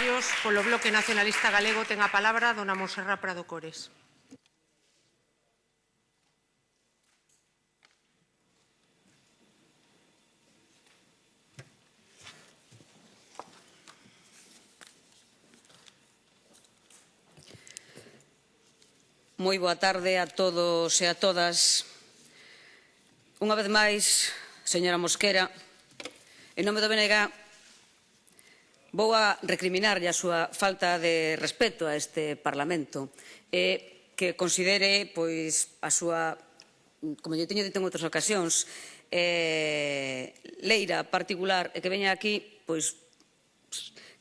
parlamentarios. Polo Bloque Nacionalista Galego ten a palabra dona Monserrat Prado Cores. Moi boa tarde a todos e a todas. Unha vez máis, señora Mosquera, en nome do BNG, vou a recriminarlle a súa falta de respeto a este Parlamento e que considere, pois, a súa, como lle teño dito en outras ocasións, leira particular e que veña aquí, pois,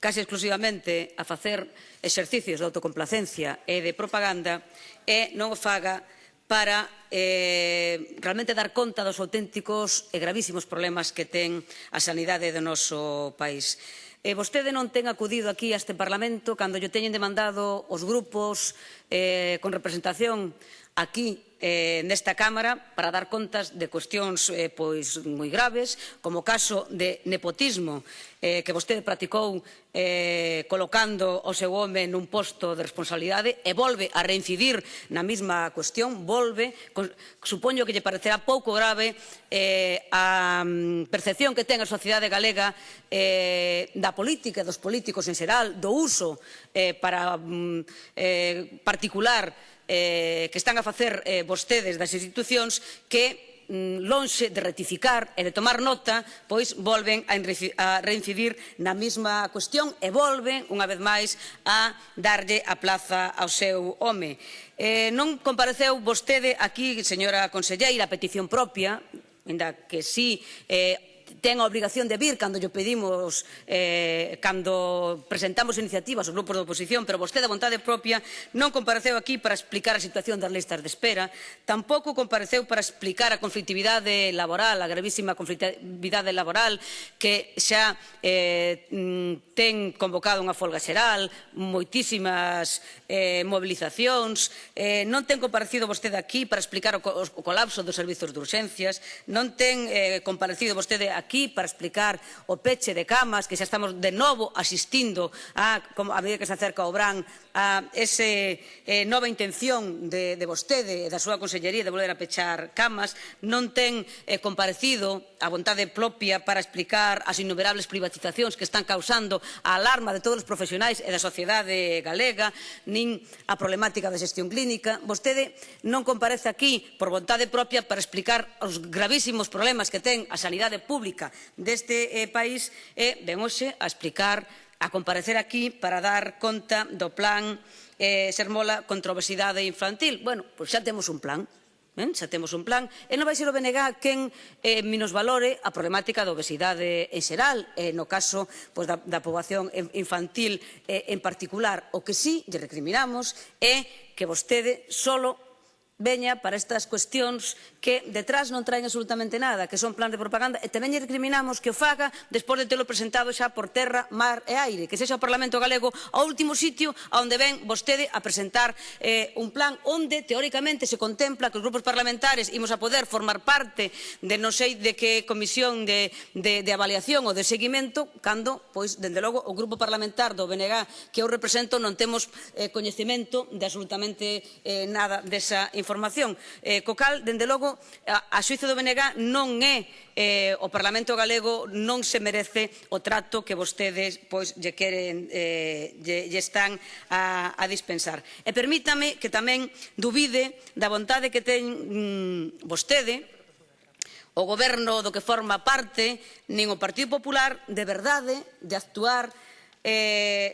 case exclusivamente a facer exercicios de autocomplacencia e de propaganda e non o faga para realmente dar conta dos auténticos e gravísimos problemas que ten a sanidade do noso país. Vostede non ten acudido aquí a este Parlamento cando lle teñen demandado os grupos con representación aquí nesta Cámara para dar contas de cuestións pois moi graves, como o caso de nepotismo que vostede practicou colocando o seu home nun posto de responsabilidade e volve a reincidir na mesma cuestión, supoño que lle parecerá pouco grave a percepción que ten a sociedade galega da política e dos políticos en xeral, do uso particular que están a facer vostedes das institucións que, lonxe de rectificar e de tomar nota, pois volven a reincidir na mesma cuestión e volven, unha vez máis, a darlle a plaza ao seu home. Non compareceu vostede aquí, señora conselleira, a petición propia, ainda que sí ten a obrigación de vir cando lle pedimos, cando presentamos iniciativas aos grupos de oposición, pero vostede, a vontade propia, non compareceu aquí para explicar a situación das listas de espera, tampouco compareceu para explicar a conflitividade laboral, a gravísima conflitividade laboral que xa ten convocado unha folga xeral, moitísimas mobilizacións, non ten comparecido vostede aquí para explicar o colapso dos servizos de urxencias, non ten comparecido vostede aquí para explicar o peche de camas, que xa estamos de novo asistindo a medida que se acerca o verán, a esa nova intención de vostede e da súa consellería de volver a pechar camas, non ten comparecido a vontade propia para explicar as innumerables privatizacións que están causando a alarma de todos os profesionais e da sociedade galega, nin a problemática da xestión clínica. Vostede non comparece aquí por vontade propia para explicar os gravísimos problemas que ten a sanidade pública deste país e ven hoxe a explicar, a comparecer aquí para dar conta do plan Sermola contra a obesidade infantil. Bueno, pois xa temos un plan. Xa temos un plan, e non vai ser o BNG quen minusvalore a problemática da obesidade en xeral, no caso da poboación infantil en particular. O que sí lle recriminamos é que vostede solo veña para estas cuestións que detrás non traen absolutamente nada, que son plans de propaganda, e tamén lle recriminamos que o faga despois de telo presentado xa por terra, mar e aire, que sexa o Parlamento Galego o último sitio onde ven vostede a presentar un plan onde teóricamente se contempla que os grupos parlamentares imos a poder formar parte de non sei de que comisión de avaliación ou de seguimento, cando, pois, dende logo, o grupo parlamentar do BNG que eu represento non temos coñecemento de absolutamente nada desa información. Co cal, dende logo, a xuízo do BNG non é o Parlamento Galego, non se merece o trato que vostedes lle queren, lle están a dispensar. E permítame que tamén dubide da vontade que ten vostede, o goberno do que forma parte, nin o Partido Popular, de verdade, de actuar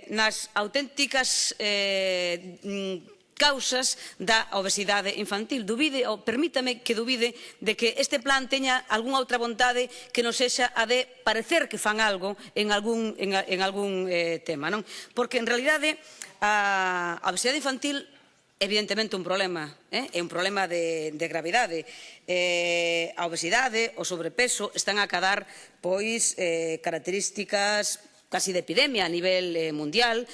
nas auténticas causas da obesidade infantil. Dubide, ou permítame que dubide, de que este plan teña algunha outra vontade que non sexa a de parecer que fan algo en algún tema, non? Porque, en realidade, a obesidade infantil evidentemente un problema, é un problema de gravidade. A obesidade, o sobrepeso, están a acadar, pois, características casi de epidemia a nivel mundial,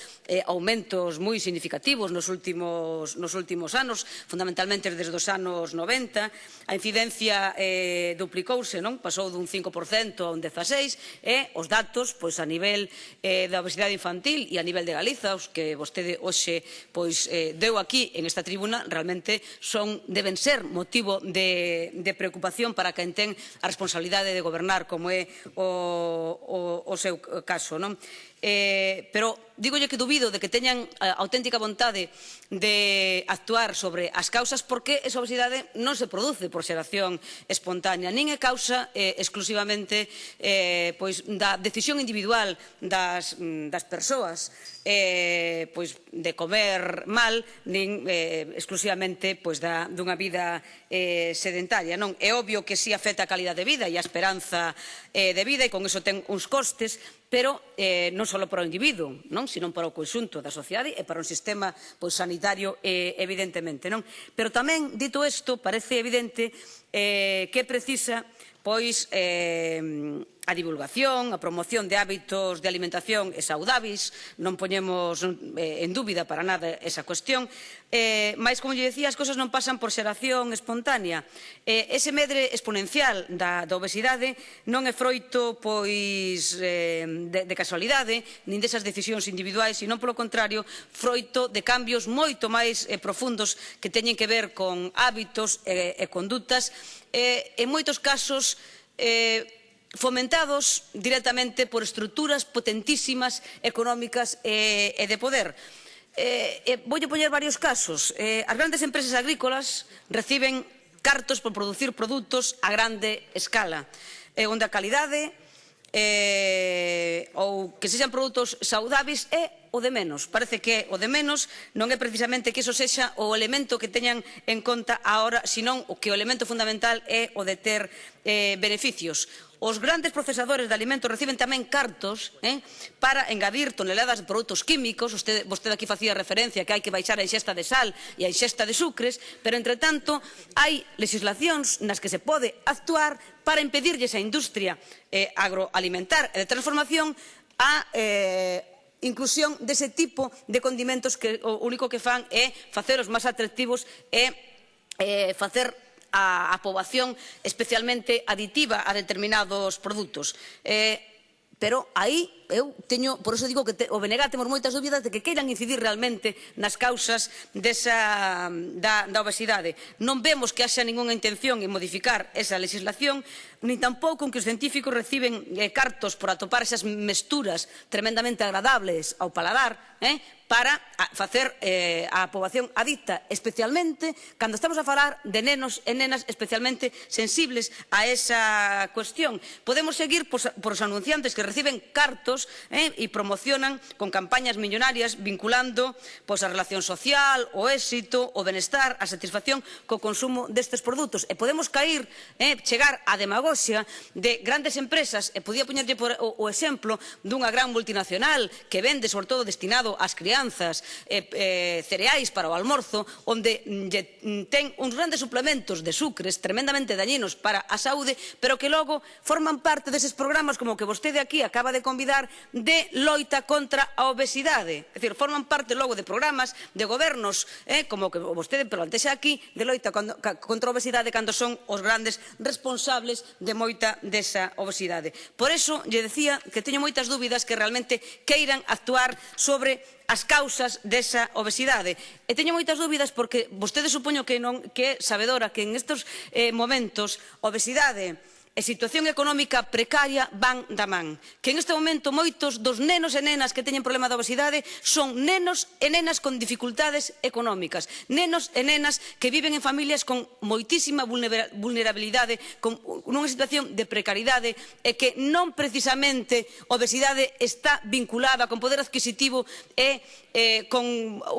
aumentos moi significativos nos últimos anos, fundamentalmente desde os anos 90, a incidencia duplicouse, non? Pasou dun 5% a un 16%, e os datos, pois, a nivel da obesidade infantil e a nivel de Galiza, os que vostede hoxe pois, deu aquí en esta tribuna, realmente deben ser motivo de preocupación para quen ten a responsabilidade de gobernar, como é o seu caso, non? Pero dígolle que dubido de que teñan a auténtica vontade de actuar sobre as causas, porque esa obesidade non se produce por xeración espontánea, nin é causa exclusivamente da decisión individual das persoas de comer mal, nin exclusivamente dunha vida sedentaria. Non é obvio que si afecta a calidade de vida e a esperanza de vida, e con iso ten uns costes, pero non só para o individuo, sino para o conxunto da sociedade e para o sistema sanitario, evidentemente. Pero tamén, dito isto, parece evidente que precisa a divulgación, a promoción de hábitos de alimentación saudáveis, non poñemos en dúbida para nada esa cuestión, mas, como lle dicía, as cousas non pasan por xeración espontánea. Ese medre exponencial da obesidade non é froito de casualidade, nin desas decisións individuais, sino, polo contrario, froito de cambios moito máis profundos que teñen que ver con hábitos e condutas, en moitos casos fomentados directamente por estruturas potentísimas económicas e de poder. Voulle poñer varios casos. As grandes empresas agrícolas reciben cartos por producir produtos a grande escala, onde a calidade ou que sexan produtos saudáveis é o de menos. Parece que o de menos non é precisamente que iso sexa o elemento que teñan en conta agora, senón que o elemento fundamental é o de ter beneficios. Os grandes procesadores de alimentos reciben tamén cartos para engadir toneladas de produtos químicos. Vostede aquí facía referencia que hai que baixar a inxesta de sal e a inxesta de sucres, pero, entre tanto, hai legislacións nas que se pode actuar para impedirlles a industria agroalimentar e de transformación a inclusión dese tipo de condimentos que o único que fan é faceros máis atractivos e facer a poboación especialmente aditiva a determinados produtos. Pero aí eu teño, por iso digo que o BNG temos moitas dúbidas de que queiran incidir realmente nas causas da obesidade. Non vemos que haxa ningunha intención en modificar esa legislación, ni tampouco en que os científicos reciben cartos por atopar esas mesturas tremendamente agradables ao paladar para facer a poboación adicta, especialmente cando estamos a falar de nenos e nenas especialmente sensibles a esa cuestión. Podemos seguir por os anunciantes que reciben cartos e promocionan con campañas millonarias vinculando a relación social, o éxito, o benestar, a satisfacción co consumo destes produtos. E podemos chegar á demagoxia de grandes empresas, e podía poñerlle o exemplo dunha gran multinacional que vende, sobre todo, destinado ás crianzas, cereais para o almorzo, onde ten uns grandes suplementos de sucres tremendamente dañinos para a saúde, pero que logo forman parte deses programas como que vostede aquí acaba de convidar de loita contra a obesidade. É dicir, forman parte logo de programas de gobernos, como que vostede plantexa aquí, de loita contra a obesidade cando son os grandes responsables de moita desa obesidade. Por iso, lle decía que teño moitas dúbidas que realmente queiran actuar sobre as causas desa obesidade. E teño moitas dúbidas porque vostede supoño que é sabedora que en estes momentos a obesidade e situación económica precaria van da man. Que en este momento moitos dos nenos e nenas que teñen problema de obesidade son nenos e nenas con dificultades económicas. Nenos e nenas que viven en familias con moitísima vulnerabilidade, con unha situación de precariedade e que non precisamente a obesidade está vinculada con poder adquisitivo e con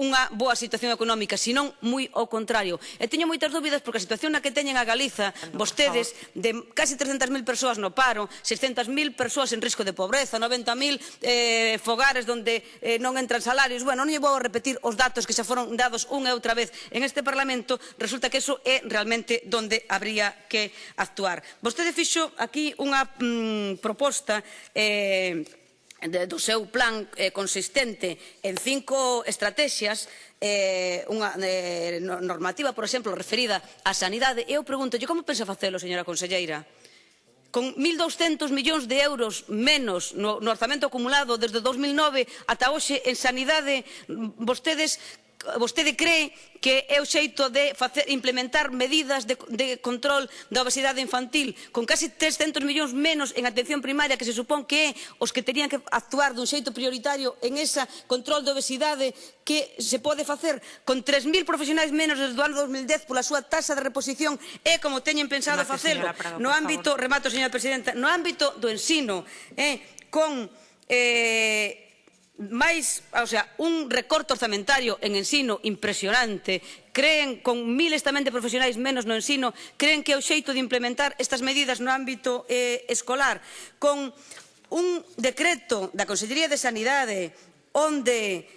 unha boa situación económica, senón moi ao contrario. E teño moitas dúbidas porque a situación na que teñen a Galiza vostedes de casi 300.000 persoas no paro, 600.000 persoas en risco de pobreza, 90.000 fogares onde non entran salarios. Bueno, non lle vou repetir os datos que xa foron dados unha e outra vez en este Parlamento. Resulta que iso é realmente onde habría que actuar. Vostede fixo aquí unha proposta do seu plan consistente en 5 estrategias, unha normativa, por exemplo, referida á sanidade. Eu pregunto, como pensa facelo, señora conselleira? Con 1.200 millóns de euros menos no orzamento acumulado desde 2009 ata hoxe en sanidade, vostede cree que é o xeito de implementar medidas de control da obesidade infantil con casi 300 millóns menos en atención primaria, que se supón que é os que terían que actuar dun xeito prioritario en ese control de obesidade, que se pode facer con 3.000 profesionais menos desde o ano 2010 pola súa taxa de reposición, é como teñen pensado facelo no ámbito, remato, señora presidenta, no ámbito do ensino, con un recorte orzamentario en ensino impresionante. Creen, con miles tamén de profesionais menos no ensino, creen que é o xeito de implementar estas medidas no ámbito escolar, con un decreto da Consellería de Sanidade onde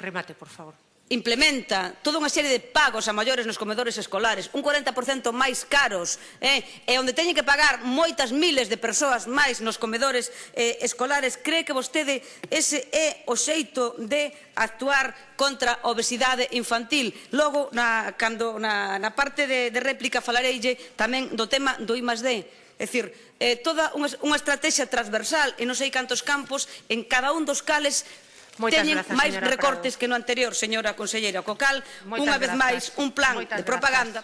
remate, por favor. Implementa toda unha serie de pagos a maiores nos comedores escolares, un 40% máis caros, e onde teñen que pagar moitas miles de persoas máis nos comedores escolares. Cree que vostede ese é o xeito de actuar contra a obesidade infantil? Logo, na parte de réplica, falareille tamén do tema do I+D. É dicir, toda unha estrategia transversal en non sei cantos campos, en cada un dos cales teñen máis recortes que no anterior, señora conselleira, co cal, unha vez máis, un plan de propaganda